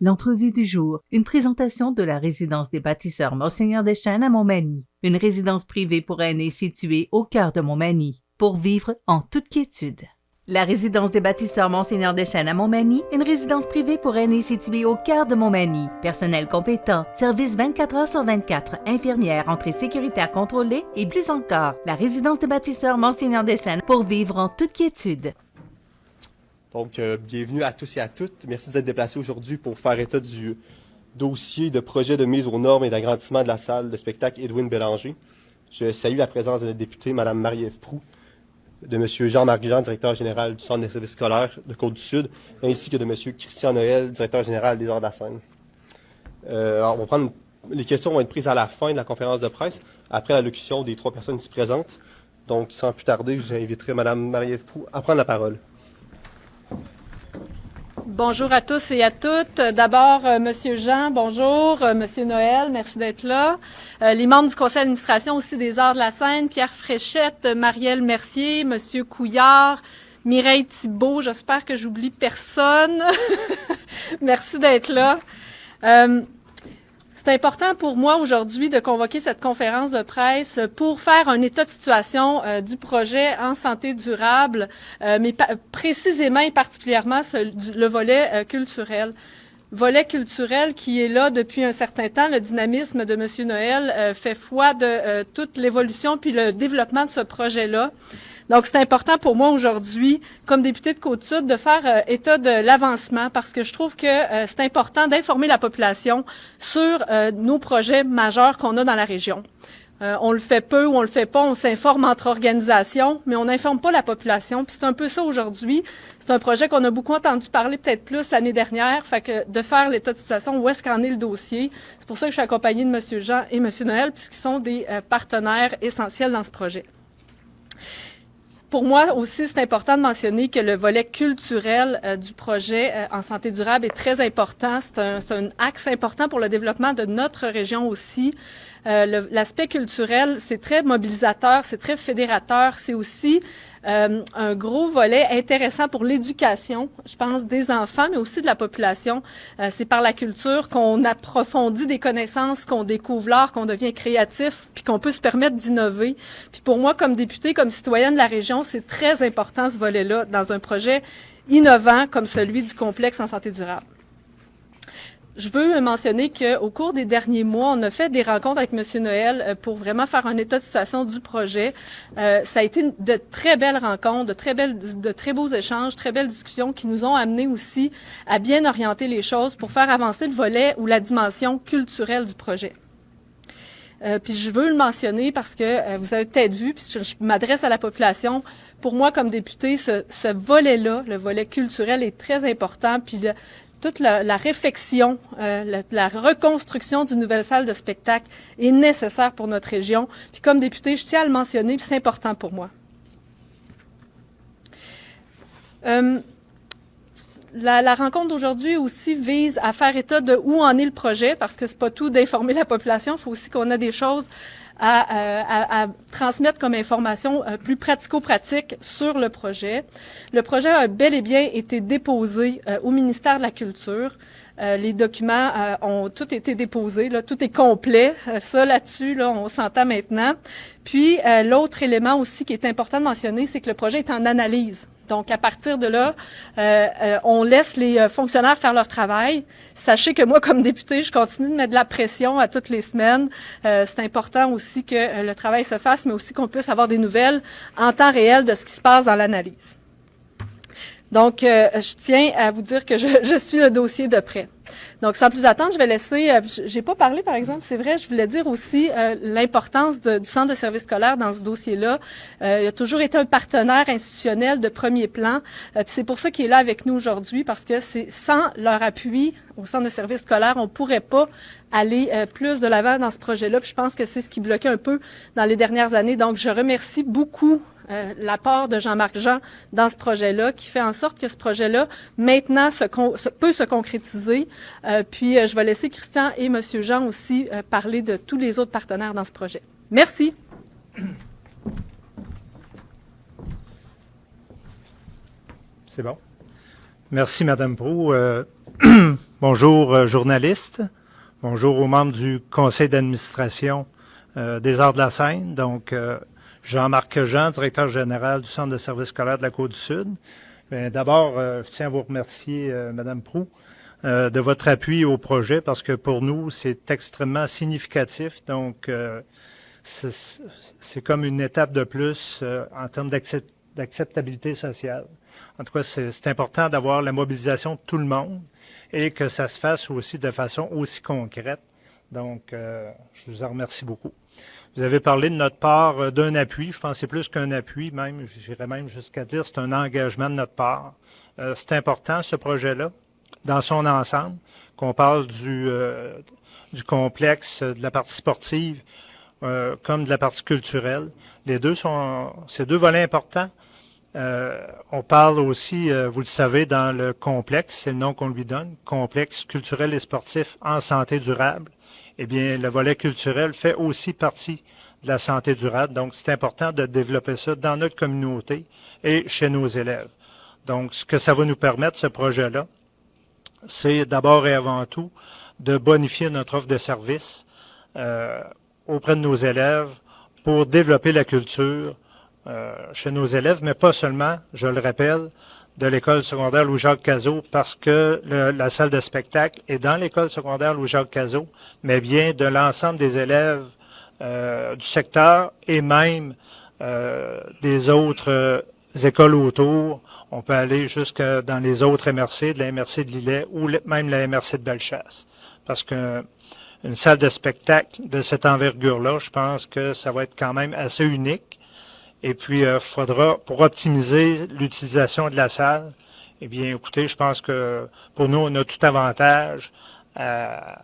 L'entrevue du jour, une présentation de la résidence des bâtisseurs Monseigneur Deschênes à Montmagny, une résidence privée pour aînés située au cœur de Montmagny, pour vivre en toute quiétude. La résidence des bâtisseurs Monseigneur Deschênes à Montmagny, une résidence privée pour aînés située au cœur de Montmagny. Personnel compétent, service 24 heures sur 24, infirmière, entrée sécuritaire contrôlée et plus encore. La résidence des bâtisseurs Monseigneur Deschênes pour vivre en toute quiétude. Donc, bienvenue à tous et à toutes. Merci de vous être déplacés aujourd'hui pour faire état du dossier de projet de mise aux normes et d'agrandissement de la salle de spectacle Edwin Bélanger. Je salue la présence de notre députée, Mme Marie-Ève Proulx, de M. Jean-Marc Jean, directeur général du Centre des services scolaires de Côte-du-Sud, ainsi que de M. Christian Noël, directeur général des Arts de la scène. Alors, les questions vont être prises à la fin de la conférence de presse, après l'allocution des trois personnes ici présentes. Donc, sans plus tarder, j'inviterai Mme Marie-Ève Proulx à prendre la parole. Bonjour à tous et à toutes. D'abord, Monsieur Jean, bonjour. Monsieur Noël, merci d'être là. Les membres du conseil d'administration aussi des Arts de la scène, Pierre Fréchette, Marielle Mercier, Monsieur Couillard, Mireille Thibault, j'espère que j'oublie personne. Merci d'être là. C'est important pour moi aujourd'hui de convoquer cette conférence de presse pour faire un état de situation du projet en santé durable, mais précisément et particulièrement le volet culturel. Volet culturel qui est là depuis un certain temps. Le dynamisme de M. Noël fait foi de toute l'évolution puis le développement de ce projet-là. Donc, c'est important pour moi aujourd'hui, comme députée de Côte-Sud, de faire état de l'avancement parce que je trouve que c'est important d'informer la population sur nos projets majeurs qu'on a dans la région. On le fait peu ou on le fait pas, on s'informe entre organisations, mais on n'informe pas la population. Puis c'est un peu ça aujourd'hui. C'est un projet qu'on a beaucoup entendu parler, peut-être plus l'année dernière. Fait que de faire l'état de situation, où est-ce qu'en est le dossier. C'est pour ça que je suis accompagnée de M. Jean et M. Noël, puisqu'ils sont des partenaires essentiels dans ce projet. Pour moi aussi, c'est important de mentionner que le volet culturel du projet en santé durable est très important. C'est un axe important pour le développement de notre région aussi. L'aspect culturel, c'est très mobilisateur, c'est très fédérateur. C'est aussi un gros volet intéressant pour l'éducation, je pense, des enfants, mais aussi de la population. C'est par la culture qu'on approfondit des connaissances, qu'on découvre l'art, qu'on devient créatif, puis qu'on peut se permettre d'innover. Puis pour moi, comme députée, comme citoyenne de la région, c'est très important ce volet-là dans un projet innovant comme celui du complexe en santé durable. Je veux mentionner qu'au cours des derniers mois, on a fait des rencontres avec M. Noël pour vraiment faire un état de situation du projet. Ça a été de très belles rencontres, de très beaux échanges, très belles discussions qui nous ont amenés aussi à bien orienter les choses pour faire avancer le volet ou la dimension culturelle du projet. Puis je veux le mentionner parce que vous avez peut-être vu, puis je m'adresse à la population. Pour moi, comme députée, ce volet-là, le volet culturel, est très important. Puis toute la réflexion, la reconstruction d'une nouvelle salle de spectacle est nécessaire pour notre région. Puis comme députée, je tiens à le mentionner, puis c'est important pour moi. La rencontre d'aujourd'hui aussi vise à faire état de où en est le projet, parce que c'est pas tout d'informer la population, il faut aussi qu'on ait des choses à transmettre comme information plus pratico-pratique sur le projet. Le projet a bel et bien été déposé au ministère de la Culture. Les documents ont tous été déposés, là, tout est complet. Ça, là-dessus, là, on s'entend maintenant. Puis, l'autre élément aussi qui est important de mentionner, c'est que le projet est en analyse. Donc, à partir de là, on laisse les fonctionnaires faire leur travail. Sachez que moi, comme députée, je continue de mettre de la pression à toutes les semaines. C'est important aussi que le travail se fasse, mais aussi qu'on puisse avoir des nouvelles en temps réel de ce qui se passe dans l'analyse. Donc, je tiens à vous dire que je suis le dossier de près. Donc, sans plus attendre, je vais laisser... j'ai pas parlé, par exemple, c'est vrai, je voulais dire aussi l'importance du Centre de services scolaires dans ce dossier-là. Il a toujours été un partenaire institutionnel de premier plan. Puis c'est pour ça qu'il est là avec nous aujourd'hui, parce que c'est sans leur appui au Centre de services scolaires, on pourrait pas aller plus de l'avant dans ce projet-là. Puis je pense que c'est ce qui bloquait un peu dans les dernières années. Donc, je remercie beaucoup l'apport de Jean-Marc Jean dans ce projet-là, qui fait en sorte que ce projet-là, maintenant, peut se concrétiser. Puis, je vais laisser Christian et M. Jean aussi parler de tous les autres partenaires dans ce projet. Merci. C'est bon. Merci, Mme Proulx. Bonjour journalistes, bonjour aux membres du conseil d'administration des Arts de la Seine, donc Jean-Marc Jean, directeur général du Centre de services scolaires de la Côte-du-Sud. D'abord, je tiens à vous remercier, Madame Proulx, de votre appui au projet parce que pour nous, c'est extrêmement significatif. Donc, c'est comme une étape de plus en termes d'acceptabilité sociale. En tout cas, c'est important d'avoir la mobilisation de tout le monde et que ça se fasse aussi de façon aussi concrète. Donc, je vous en remercie beaucoup. Vous avez parlé de notre part d'un appui. Je pense que c'est plus qu'un appui, même, j'irais même jusqu'à dire c'est un engagement de notre part. C'est important, ce projet-là, dans son ensemble, qu'on parle du complexe, de la partie sportive, comme de la partie culturelle. Ces deux volets importants. On parle aussi, vous le savez, dans le complexe, c'est le nom qu'on lui donne, complexe culturel et sportif en santé durable. Eh bien, le volet culturel fait aussi partie de la santé durable. Donc, c'est important de développer ça dans notre communauté et chez nos élèves. Donc, ce que ça va nous permettre, ce projet-là, c'est d'abord et avant tout de bonifier notre offre de services auprès de nos élèves pour développer la culture chez nos élèves, mais pas seulement, je le rappelle, de l'école secondaire Louis-Jacques Cazot, parce que la salle de spectacle est dans l'école secondaire Louis-Jacques Cazot, mais bien de l'ensemble des élèves du secteur et même des autres écoles autour. On peut aller jusque dans les autres MRC, de la MRC de Lillet ou même la MRC de Bellechasse. Parce que une salle de spectacle de cette envergure-là, je pense que ça va être quand même assez unique. Et puis, faudra, pour optimiser l'utilisation de la salle, eh bien, écoutez, je pense que pour nous, on a tout avantage à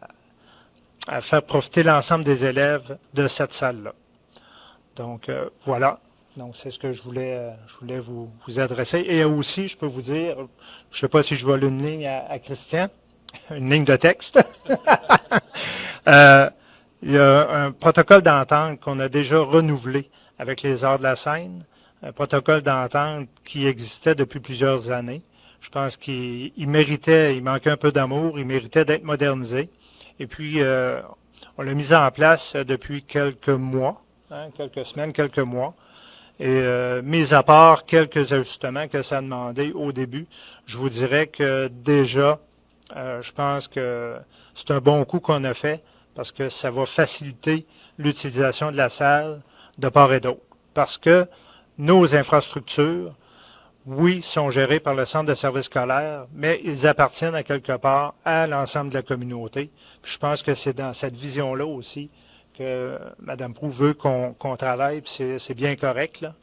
faire profiter l'ensemble des élèves de cette salle-là. Donc, voilà. Donc, c'est ce que je voulais vous adresser. Et aussi, je peux vous dire, je ne sais pas si je vole une ligne à Christian, une ligne de texte. Il y a un protocole d'entente qu'on a déjà renouvelé avec les Arts de la Seine, un protocole d'entente qui existait depuis plusieurs années. Je pense qu'il méritait, il manquait un peu d'amour, il méritait d'être modernisé. Et puis, on l'a mis en place depuis quelques mois, quelques semaines, quelques mois. Et mis à part quelques ajustements que ça demandait au début, je vous dirais que déjà, je pense que c'est un bon coup qu'on a fait parce que ça va faciliter l'utilisation de la salle de part et d'autre. Parce que nos infrastructures, oui, sont gérées par le Centre de services scolaires, mais ils appartiennent à quelque part à l'ensemble de la communauté. Puis je pense que c'est dans cette vision-là aussi que Mme Proulx veut qu'on travaille, puis c'est bien correct, là.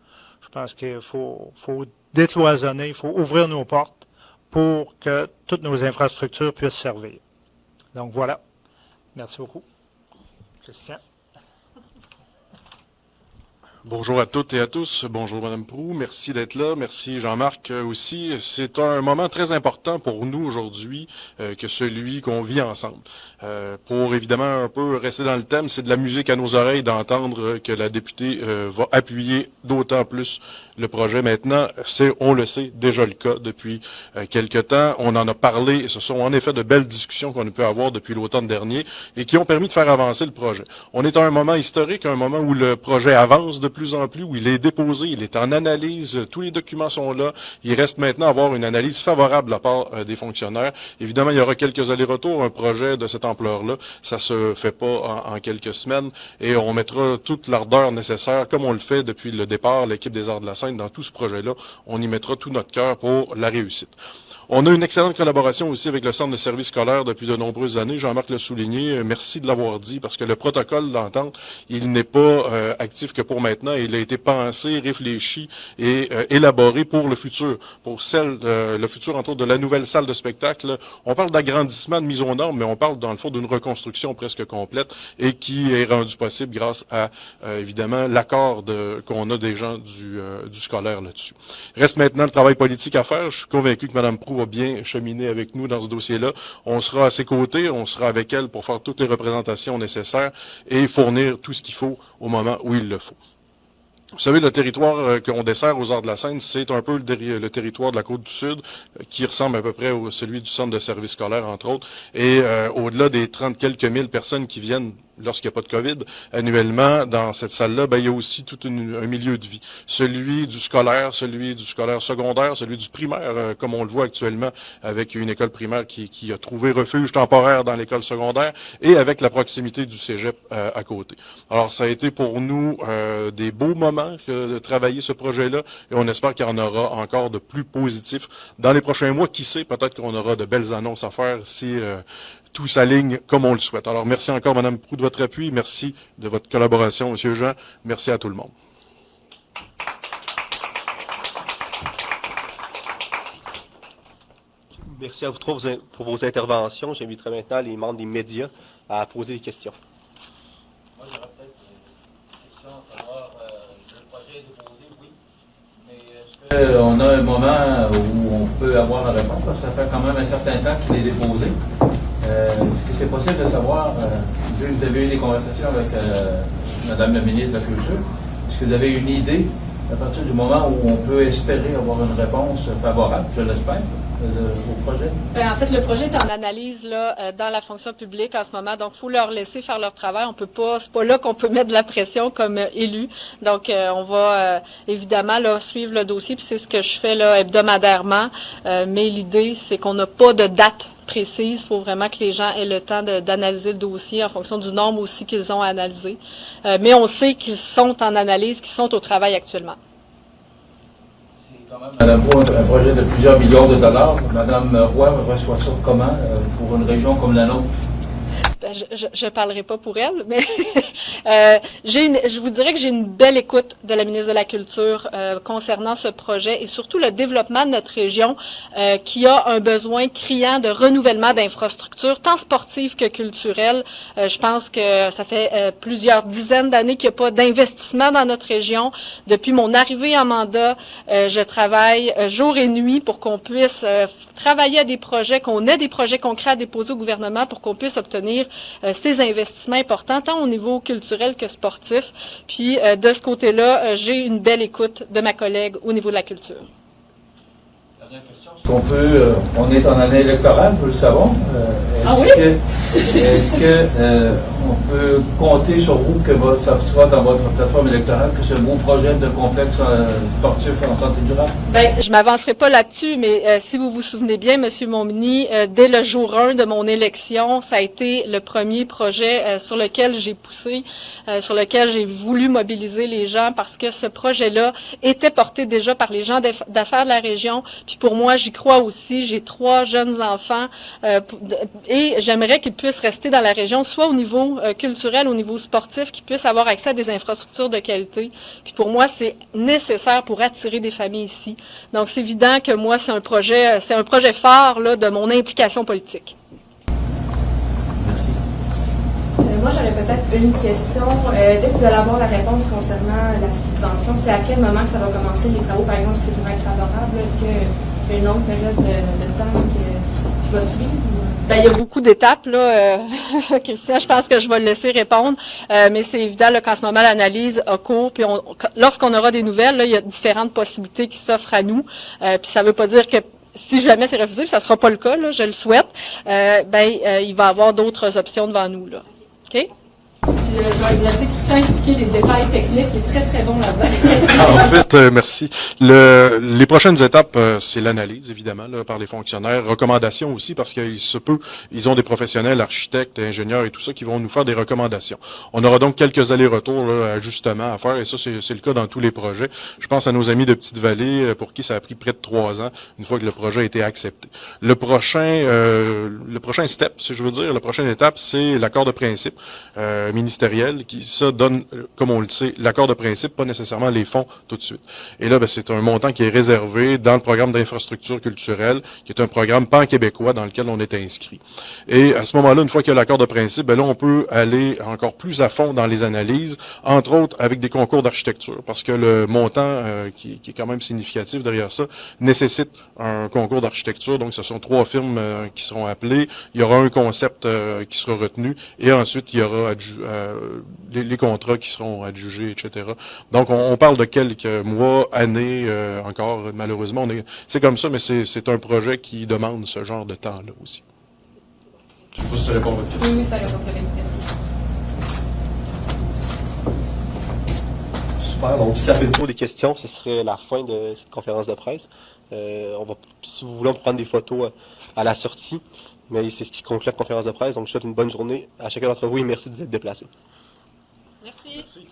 Je pense qu'il faut décloisonner, il faut ouvrir nos portes pour que toutes nos infrastructures puissent servir. Donc voilà. Merci beaucoup. Christian. Bonjour à toutes et à tous. Bonjour Mme Proulx. Merci d'être là. Merci Jean-Marc aussi. C'est un moment très important pour nous aujourd'hui que celui qu'on vit ensemble. Pour évidemment un peu rester dans le thème, c'est de la musique à nos oreilles d'entendre que la députée va appuyer d'autant plus le projet. Maintenant, on le sait, déjà le cas depuis quelque temps. On en a parlé et ce sont en effet de belles discussions qu'on a pu avoir depuis l'automne dernier et qui ont permis de faire avancer le projet. On est à un moment historique, un moment où le projet avance de plus en plus, où il est déposé, il est en analyse, tous les documents sont là. Il reste maintenant à avoir une analyse favorable de la part des fonctionnaires. Évidemment, il y aura quelques allers-retours. Un projet de cette ampleur-là, ça se fait pas en quelques semaines et on mettra toute l'ardeur nécessaire, comme on le fait depuis le départ, l'équipe des Arts de la Seine, dans tout ce projet-là. On y mettra tout notre cœur pour la réussite. On a une excellente collaboration aussi avec le Centre de services scolaires depuis de nombreuses années. Jean-Marc l'a souligné. Merci de l'avoir dit parce que le protocole d'entente, il n'est pas actif que pour maintenant. Il a été pensé, réfléchi et élaboré pour le futur. Pour le futur, entre autres, de la nouvelle salle de spectacle. On parle d'agrandissement, de mise aux normes, mais on parle dans le fond d'une reconstruction presque complète et qui est rendue possible grâce à, évidemment, l'accord qu'on a des gens du scolaire là-dessus. Reste maintenant le travail politique à faire. Je suis convaincu que Mme Proulx va bien cheminer avec nous dans ce dossier-là. On sera à ses côtés, on sera avec elle pour faire toutes les représentations nécessaires et fournir tout ce qu'il faut au moment où il le faut. Vous savez, le territoire qu'on dessert aux Arts de la Seine, c'est un peu le territoire de la Côte-du-Sud qui ressemble à peu près à celui du centre de service scolaire, entre autres. Et au-delà des 30 quelques mille personnes qui viennent lorsqu'il n'y a pas de COVID, annuellement, dans cette salle-là, il y a aussi tout un milieu de vie. Celui du scolaire secondaire, celui du primaire, comme on le voit actuellement avec une école primaire qui a trouvé refuge temporaire dans l'école secondaire, et avec la proximité du cégep à côté. Alors, ça a été pour nous des beaux moments de travailler ce projet-là, et on espère qu'il y en aura encore de plus positifs dans les prochains mois. Qui sait, peut-être qu'on aura de belles annonces à faire si tout s'aligne comme on le souhaite. Alors, merci encore, Mme Proulx, de votre appui. Merci de votre collaboration, M. Jean. Merci à tout le monde. Merci à vous trois pour vos interventions. J'inviterai maintenant les membres des médias à poser des questions. Moi, j'aurais peut-être une question à savoir, le projet est déposé, oui, mais est-ce qu'on a un moment où on peut avoir la réponse? Parce que ça fait quand même un certain temps qu'il est déposé. Est-ce que c'est possible de savoir, vous avez eu des conversations avec Mme la ministre de la Culture, est-ce que vous avez une idée à partir du moment où on peut espérer avoir une réponse favorable, je l'espère, au projet? En fait, le projet est en analyse là, dans la fonction publique en ce moment, donc il faut leur laisser faire leur travail. On peut pas, c'est pas là qu'on peut mettre de la pression comme élu. Donc, on va évidemment là, suivre le dossier, puis c'est ce que je fais là hebdomadairement. Mais l'idée, c'est qu'on n'a pas de date précise. Il faut vraiment que les gens aient le temps d'analyser le dossier en fonction du nombre aussi qu'ils ont analysé. Mais on sait qu'ils sont en analyse, qu'ils sont au travail actuellement. C'est quand même, Mme Roy, un projet de plusieurs millions de dollars. Mme Roy reçoit ça comment pour une région comme la nôtre? Je parlerai pas pour elle, mais je vous dirais que j'ai une belle écoute de la ministre de la Culture concernant ce projet et surtout le développement de notre région qui a un besoin criant de renouvellement d'infrastructures, tant sportives que culturelles. Je pense que ça fait plusieurs dizaines d'années qu'il n'y a pas d'investissement dans notre région. Depuis mon arrivée en mandat, je travaille jour et nuit pour qu'on puisse travailler à des projets, qu'on ait des projets concrets à déposer au gouvernement pour qu'on puisse obtenir ces investissements importants, tant au niveau culturel que sportif. Puis, de ce côté-là, j'ai une belle écoute de ma collègue au niveau de la culture. Dernière question. On est en année électorale, nous le savons. Est-ce que on peut compter sur vous que ça sera dans votre plateforme électorale que ce beau projet de complexe sportif en santé durable? Bien, je m'avancerai pas là-dessus, mais si vous vous souvenez bien, M. Montminy, dès le jour 1 de mon élection, ça a été le premier projet sur lequel j'ai poussé, sur lequel j'ai voulu mobiliser les gens parce que ce projet-là était porté déjà par les gens d'affaires de la région. Puis pour moi, j'y crois aussi. J'ai 3 jeunes enfants et j'aimerais qu'ils puissent rester dans la région, soit au niveau culturel, au niveau sportif, qu'ils puissent avoir accès à des infrastructures de qualité. Puis pour moi, c'est nécessaire pour attirer des familles ici. Donc c'est évident que moi, c'est un projet phare là, de mon implication politique. Merci. Moi, j'aurais peut-être une question. Dès que vous allez avoir la réponse concernant la subvention, c'est à quel moment que ça va commencer les travaux? Par exemple, si c'est pour être favorable, est-ce que c'est une longue période de temps qui va suivre? Ben, il y a beaucoup d'étapes, là. Christian, je pense que je vais le laisser répondre. Mais c'est évident là, qu'en ce moment, l'analyse a cours. Puis lorsqu'on aura des nouvelles, là, il y a différentes possibilités qui s'offrent à nous. Puis ça ne veut pas dire que si jamais c'est refusé, puis ça ne sera pas le cas, là, je le souhaite, il va y avoir d'autres options devant nous, là. OK? Je vais laisser Christian expliquer les détails techniques, il est très, très bon là-dedans. En fait, merci. Les prochaines étapes, c'est l'analyse, évidemment, là, par les fonctionnaires. Recommandations aussi, parce qu'il se peut, ils ont des professionnels, architectes, ingénieurs et tout ça, qui vont nous faire des recommandations. On aura donc quelques allers-retours, là, ajustements à faire, et ça, c'est le cas dans tous les projets. Je pense à nos amis de Petite-Vallée, pour qui ça a pris près de 3 ans, une fois que le projet a été accepté. Le prochain step, si je veux dire, la prochaine étape, c'est l'accord de principe ministériel qui, ça, donne, comme on le sait, l'accord de principe, pas nécessairement les fonds tout de suite. Et là, c'est un montant qui est réservé dans le programme d'infrastructure culturelle, qui est un programme pan-québécois dans lequel on est inscrit. Et à ce moment-là, une fois qu'il y a l'accord de principe, là, on peut aller encore plus à fond dans les analyses, entre autres avec des concours d'architecture, parce que le montant qui est quand même significatif derrière ça nécessite un concours d'architecture. Donc, ce sont 3 firmes qui seront appelées. Il y aura un concept qui sera retenu, et ensuite, il y aura les contrats qui seront adjugés, etc. Donc, on parle de quelques mois, années encore, malheureusement. C'est comme ça, mais c'est un projet qui demande ce genre de temps-là aussi. Je ne sais pas si ça répond à votre question. Oui, ça répond à votre question. Super. Donc, si ça fait le tour des questions, ce serait la fin de cette conférence de presse. Si vous voulez, on peut prendre des photos à la sortie. Mais c'est ce qui conclut la conférence de presse. Donc, je vous souhaite une bonne journée à chacun d'entre vous et merci de vous être déplacés. Merci.